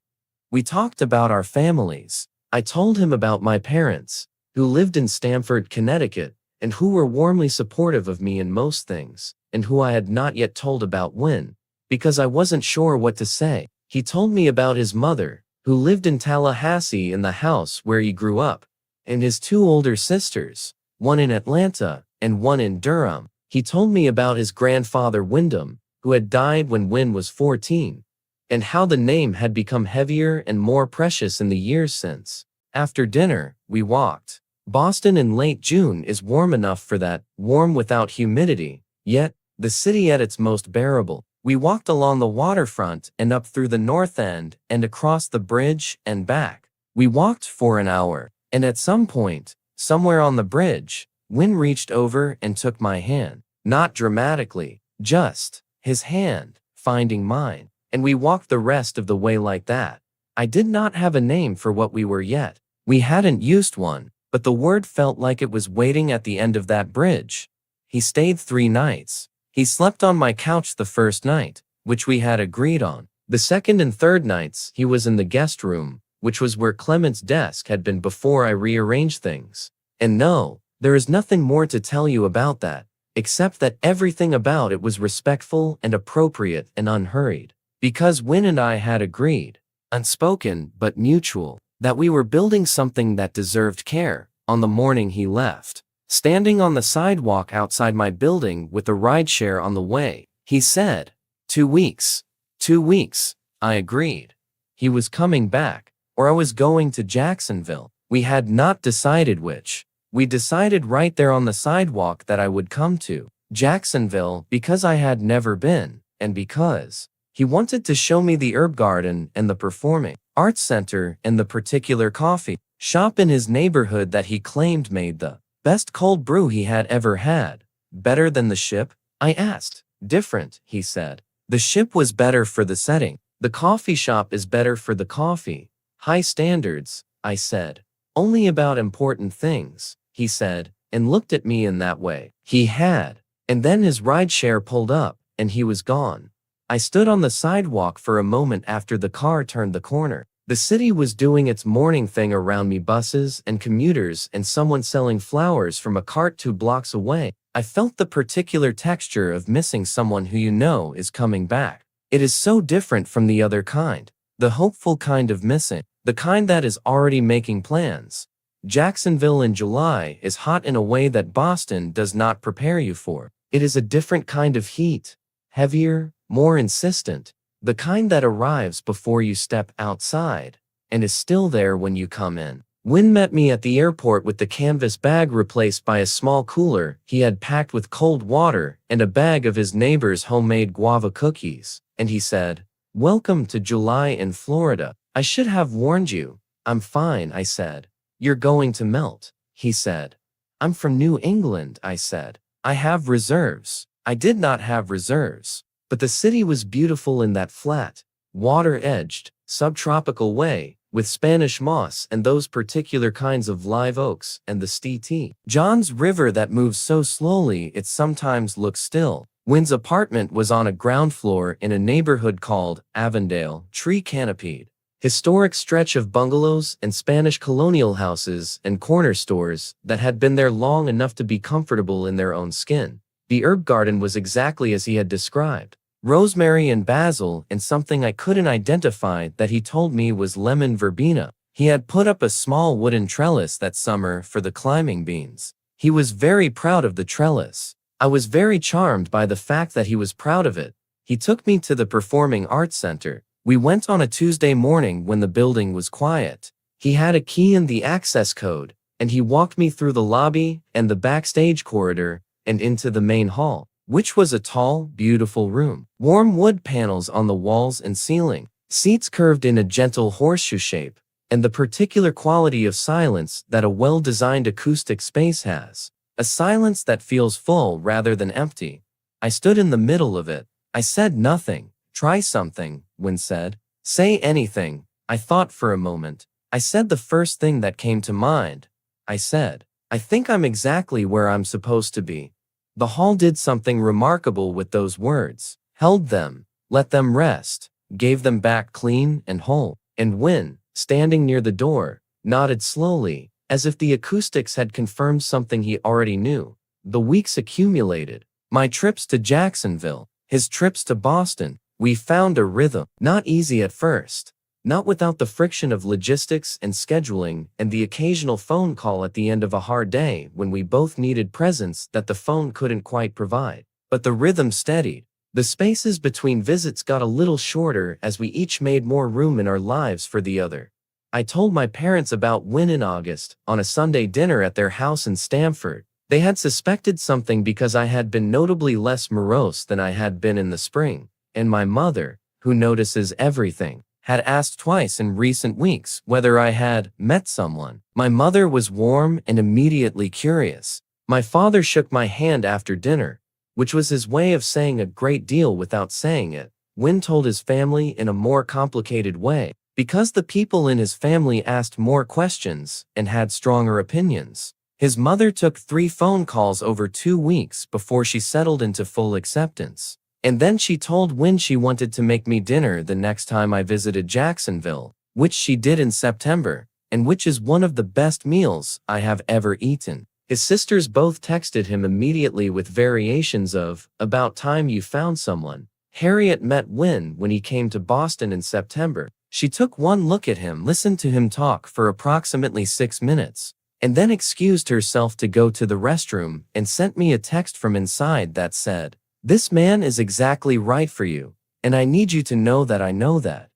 We talked about our families. I told him about my parents, who lived in Stamford, Connecticut, and who were warmly supportive of me in most things, and who I had not yet told about Win, because I wasn't sure what to say. He told me about his mother, who lived in Tallahassee in the house where he grew up, and his 2 older sisters, one in Atlanta and one in Durham. He told me about his grandfather Wyndham, who had died when Win was 14, and how the name had become heavier and more precious in the years since. After dinner, we walked. Boston in late June is warm enough for that, warm without humidity, yet, the city at its most bearable. We walked along the waterfront and up through the North End and across the bridge and back. We walked for an hour, and at some point, somewhere on the bridge, Win reached over and took my hand. Not dramatically, just his hand finding mine, and we walked the rest of the way like that. I did not have a name for what we were yet. We hadn't used one, but the word felt like it was waiting at the end of that bridge. He stayed 3 nights. He slept on my couch the first night, which we had agreed on. The second and third nights, he was in the guest room, which was where Clement's desk had been before I rearranged things. And no, there is nothing more to tell you about that, except that everything about it was respectful and appropriate and unhurried. Because Win and I had agreed, unspoken but mutual, that we were building something that deserved care. On the morning he left, standing on the sidewalk outside my building with a rideshare on the way, he said, 2 weeks. 2 weeks, I agreed. He was coming back, or I was going to Jacksonville. We had not decided which. We decided right there on the sidewalk that I would come to Jacksonville because I had never been, and because he wanted to show me the herb garden and the performing arts center and the particular coffee shop in his neighborhood that he claimed made the best cold brew he had ever had. Better than the Ship? I asked. Different, he said. The Ship was better for the setting. The coffee shop is better for the coffee. High standards, I said. Only about important things, he said, and looked at me in that way. He had. And then his rideshare pulled up, and he was gone. I stood on the sidewalk for a moment after the car turned the corner. The city was doing its morning thing around me, buses and commuters and someone selling flowers from a cart 2 blocks away. I felt the particular texture of missing someone who you know is coming back. It is so different from the other kind, the hopeful kind of missing, the kind that is already making plans. Jacksonville in July is hot in a way that Boston does not prepare you for. It is a different kind of heat, heavier, more insistent, the kind that arrives before you step outside and is still there when you come in. Win met me at the airport with the canvas bag replaced by a small cooler he had packed with cold water and a bag of his neighbor's homemade guava cookies, and he said, "Welcome to July in Florida. I should have warned you." "I'm fine," I said. "You're going to melt," he said. "I'm from New England," I said. "I have reserves." I did not have reserves. But the city was beautiful in that flat, water-edged, subtropical way, with Spanish moss and those particular kinds of live oaks and the st. John's River that moves so slowly it sometimes looks still. Wynn's apartment was on a ground floor in a neighborhood called Avondale, tree-canopied. Historic stretch of bungalows and Spanish colonial houses and corner stores that had been there long enough to be comfortable in their own skin. The herb garden was exactly as he had described. Rosemary and basil and something I couldn't identify that he told me was lemon verbena. He had put up a small wooden trellis that summer for the climbing beans. He was very proud of the trellis. I was very charmed by the fact that he was proud of it. He took me to the Performing Arts Center. We went on a Tuesday morning when the building was quiet. He had a key and the access code, and he walked me through the lobby and the backstage corridor and into the main hall, which was a tall, beautiful room. Warm wood panels on the walls and ceiling, seats curved in a gentle horseshoe shape, and the particular quality of silence that a well-designed acoustic space has. A silence that feels full rather than empty. I stood in the middle of it. I said nothing. Try something, Wynn said. Say anything. I thought for a moment. I said the first thing that came to mind. I said, I think I'm exactly where I'm supposed to be. The hall did something remarkable with those words. Held them, let them rest, gave them back clean and whole. And Wynn, standing near the door, nodded slowly, as if the acoustics had confirmed something he already knew. The weeks accumulated. My trips to Jacksonville, his trips to Boston. We found a rhythm. Not easy at first. Not without the friction of logistics and scheduling and the occasional phone call at the end of a hard day when we both needed presence that the phone couldn't quite provide. But the rhythm steadied. The spaces between visits got a little shorter as we each made more room in our lives for the other. I told my parents about Wynn in August, on a Sunday dinner at their house in Stamford. They had suspected something because I had been notably less morose than I had been in the spring. And my mother, who notices everything, had asked twice in recent weeks whether I had met someone. My mother was warm and immediately curious. My father shook my hand after dinner, which was his way of saying a great deal without saying it. Wynn told his family in a more complicated way, because the people in his family asked more questions and had stronger opinions. His mother took 3 phone calls over 2 weeks before she settled into full acceptance. And then she told Wynn she wanted to make me dinner the next time I visited Jacksonville, which she did in September, and which is one of the best meals I have ever eaten. His sisters both texted him immediately with variations of, "About time you found someone." Harriet met Wynn when he came to Boston in September. She took one look at him, listened to him talk for approximately 6 minutes, and then excused herself to go to the restroom and sent me a text from inside that said, "This man is exactly right for you, and I need you to know that I know that."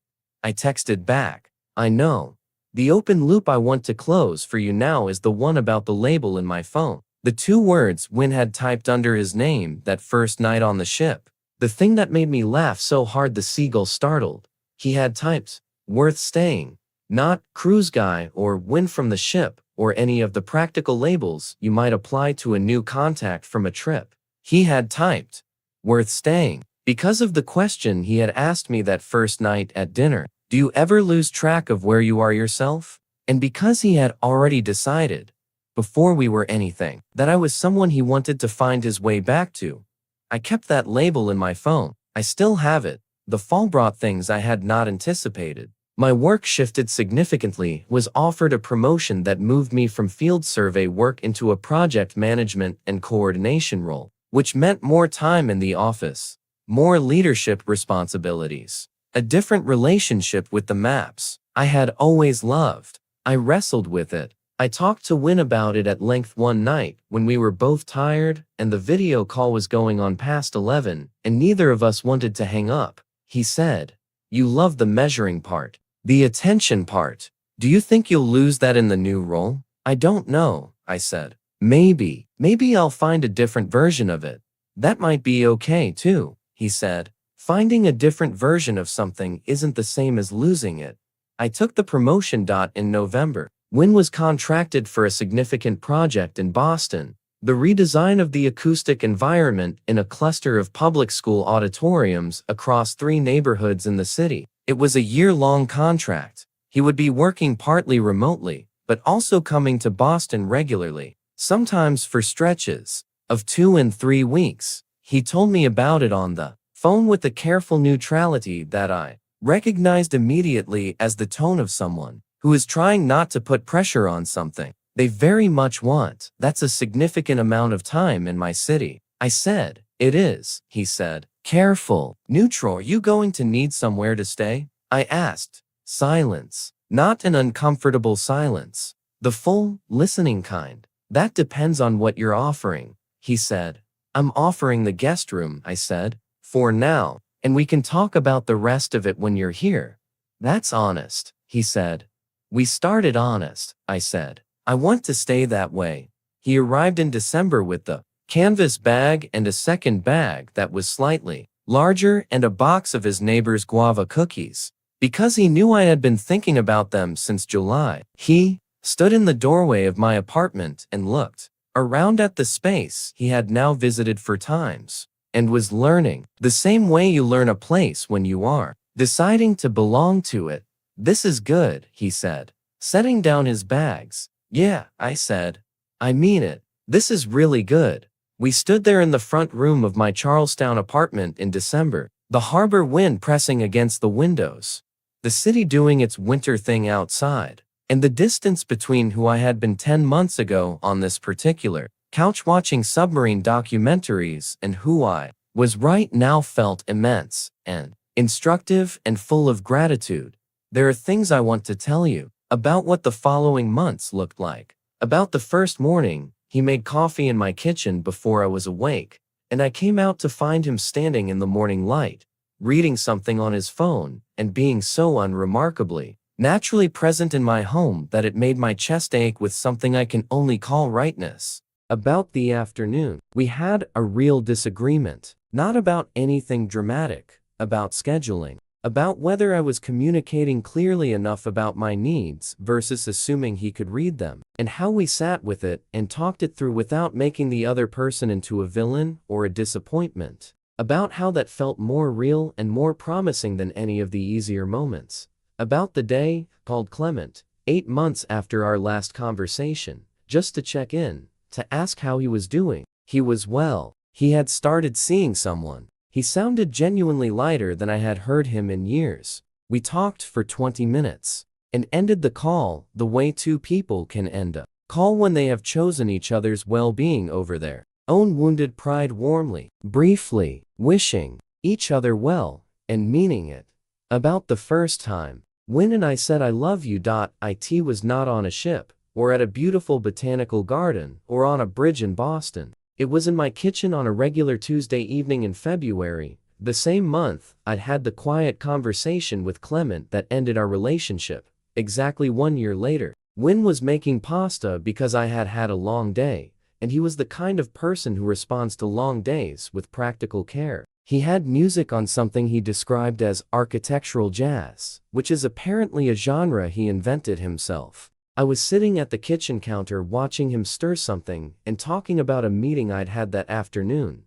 I texted back, "I know. The open loop I want to close for you now is the one about the label in my phone." The 2 words Wynn had typed under his name that first night on the ship. The thing that made me laugh so hard the seagull startled. He had typed, "Worth staying," not "cruise guy" or "Wynn from the ship" or any of the practical labels you might apply to a new contact from a trip. He had typed, "Worth staying," because of the question he had asked me that first night at dinner. Do you ever lose track of where you are yourself? And because he had already decided, before we were anything, that I was someone he wanted to find his way back to, I kept that label in my phone. I still have it. The fall brought things I had not anticipated. My work shifted significantly, was offered a promotion that moved me from field survey work into a project management and coordination role, which meant more time in the office, more leadership responsibilities, a different relationship with the maps I had always loved. I wrestled with it. I talked to Wynn about it at length one night when we were both tired and the video call was going on past 11 and neither of us wanted to hang up. He said, "You love the measuring part, the attention part. Do you think you'll lose that in the new role?" "I don't know," I said. Maybe I'll find a different version of it. That might be okay too," he said. Finding a different version of something isn't the same as losing it. I took the promotion. In November. Wynn was contracted for a significant project in Boston, the redesign of the acoustic environment in a cluster of public school auditoriums across 3 neighborhoods in the city. It was a year-long contract. He would be working partly remotely, but also coming to Boston regularly, sometimes for stretches of 2 and 3 weeks. He told me about it on the phone with the careful neutrality that I recognized immediately as the tone of someone who is trying not to put pressure on something they very much want. That's a significant amount of time in my city. I said, it is, he said. Careful. Neutral, are you going to need somewhere to stay? I asked. Silence. Not an uncomfortable silence. The full, listening kind. That depends on what you're offering, he said. I'm offering the guest room, I said. For now, and we can talk about the rest of it when you're here. That's honest, he said. We started honest, I said. I want to stay that way. He arrived in December with the canvas bag and a second bag that was slightly larger and a box of his neighbor's guava cookies. Because he knew I had been thinking about them since July, he stood in the doorway of my apartment and looked around at the space he had now visited 4 times, and was learning the same way you learn a place when you are deciding to belong to it. This is good, he said, setting down his bags. Yeah, I said. I mean it. This is really good. We stood there in the front room of my Charlestown apartment in December, the harbor wind pressing against the windows, the city doing its winter thing outside, and the distance between who I had been 10 months ago on this particular couch watching submarine documentaries and who I was right now felt immense and instructive and full of gratitude. There are things I want to tell you about what the following months looked like. About the first morning, he made coffee in my kitchen before I was awake, and I came out to find him standing in the morning light, reading something on his phone, and being so unremarkably naturally present in my home that it made my chest ache with something I can only call rightness. About the afternoon, we had a real disagreement, not about anything dramatic, about scheduling, about whether I was communicating clearly enough about my needs versus assuming he could read them, and how we sat with it and talked it through without making the other person into a villain or a disappointment, about how that felt more real and more promising than any of the easier moments. About the day, called Clement, 8 months after our last conversation, just to check in, to ask how he was doing. He was well. He had started seeing someone. He sounded genuinely lighter than I had heard him in years. We talked for 20 minutes, and ended the call the way 2 people can end a call when they have chosen each other's well-being over their own wounded pride, warmly, briefly, wishing each other well, and meaning it. About the first time, when and I said I love you. It was not on a ship, or at a beautiful botanical garden, or on a bridge in Boston. It was in my kitchen on a regular Tuesday evening in February. The same month, I'd had the quiet conversation with Clement that ended our relationship. Exactly 1 year later, Wynne was making pasta because I had had a long day, and he was the kind of person who responds to long days with practical care. He had music on something he described as architectural jazz, which is apparently a genre he invented himself. I was sitting at the kitchen counter watching him stir something and talking about a meeting I'd had that afternoon,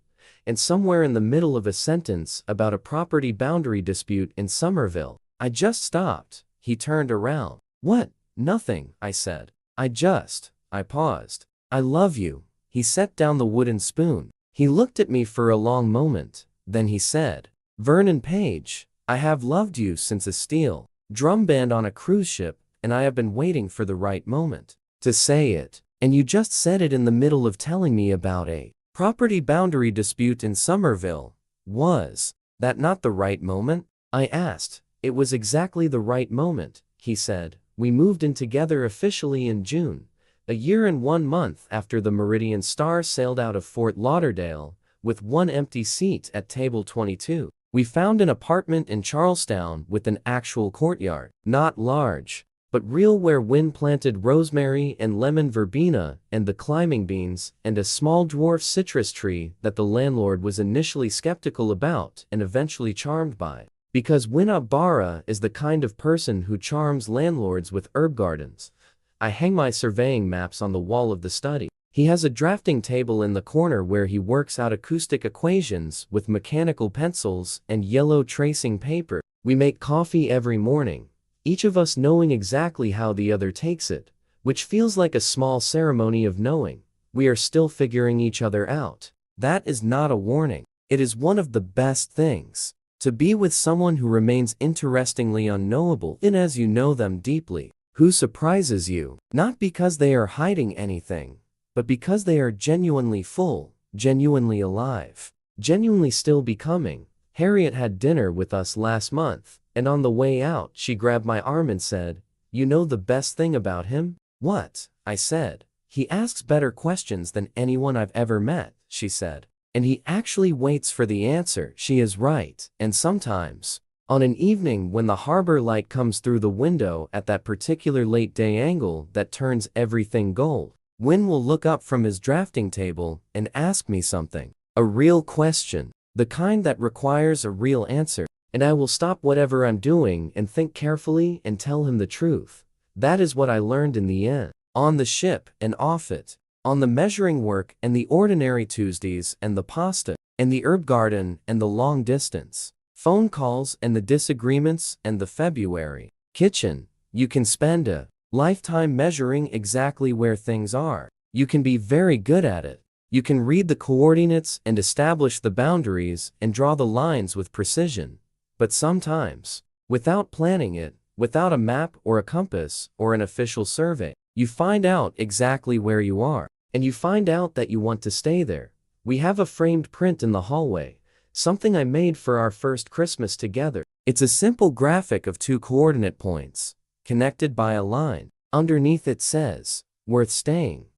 and somewhere in the middle of a sentence about a property boundary dispute in Somerville, I just stopped. He turned around. What? Nothing, I said. I paused. I love you. He set down the wooden spoon. He looked at me for a long moment. Then he said, Vernon Page, I have loved you since a steel drum band on a cruise ship, and I have been waiting for the right moment to say it. And you just said it in the middle of telling me about a property boundary dispute in Somerville. Was that not the right moment? I asked. It was exactly the right moment, he said. We moved in together officially in June, a year and 1 month after the Meridian Star sailed out of Fort Lauderdale, with 1 empty seat at table 22. We found an apartment in Charlestown with an actual courtyard, not large, but real, where Wynne planted rosemary and lemon verbena and the climbing beans, and a small dwarf citrus tree that the landlord was initially skeptical about and eventually charmed by. Because Wynne Barra is the kind of person who charms landlords with herb gardens. I hang my surveying maps on the wall of the study. He has a drafting table in the corner where he works out acoustic equations with mechanical pencils and yellow tracing paper. We make coffee every morning, each of us knowing exactly how the other takes it, which feels like a small ceremony of knowing. We are still figuring each other out. That is not a warning. It is one of the best things. To be with someone who remains interestingly unknowable in as you know them deeply, who surprises you, not because they are hiding anything, but because they are genuinely full, genuinely alive, genuinely still becoming. Harriet had dinner with us last month, and on the way out she grabbed my arm and said, "You know the best thing about him?" "What?" I said. "He asks better questions than anyone I've ever met," she said. "And he actually waits for the answer." She is right. And sometimes, on an evening when the harbor light comes through the window at that particular late day angle that turns everything gold, Win will look up from his drafting table and ask me something. A real question. The kind that requires a real answer. And I will stop whatever I'm doing and think carefully and tell him the truth. That is what I learned in the end. On the ship and off it. On the measuring work and the ordinary Tuesdays and the pasta and the herb garden and the long distance. Phone calls and the disagreements and the February kitchen. You can spend a lifetime measuring exactly where things are. You can be very good at it. You can read the coordinates and establish the boundaries and draw the lines with precision. But sometimes, without planning it, without a map or a compass or an official survey, you find out exactly where you are. And you find out that you want to stay there. We have a framed print in the hallway, something I made for our first Christmas together. It's a simple graphic of 2 coordinate points, connected by a line. Underneath it says, "Worth staying."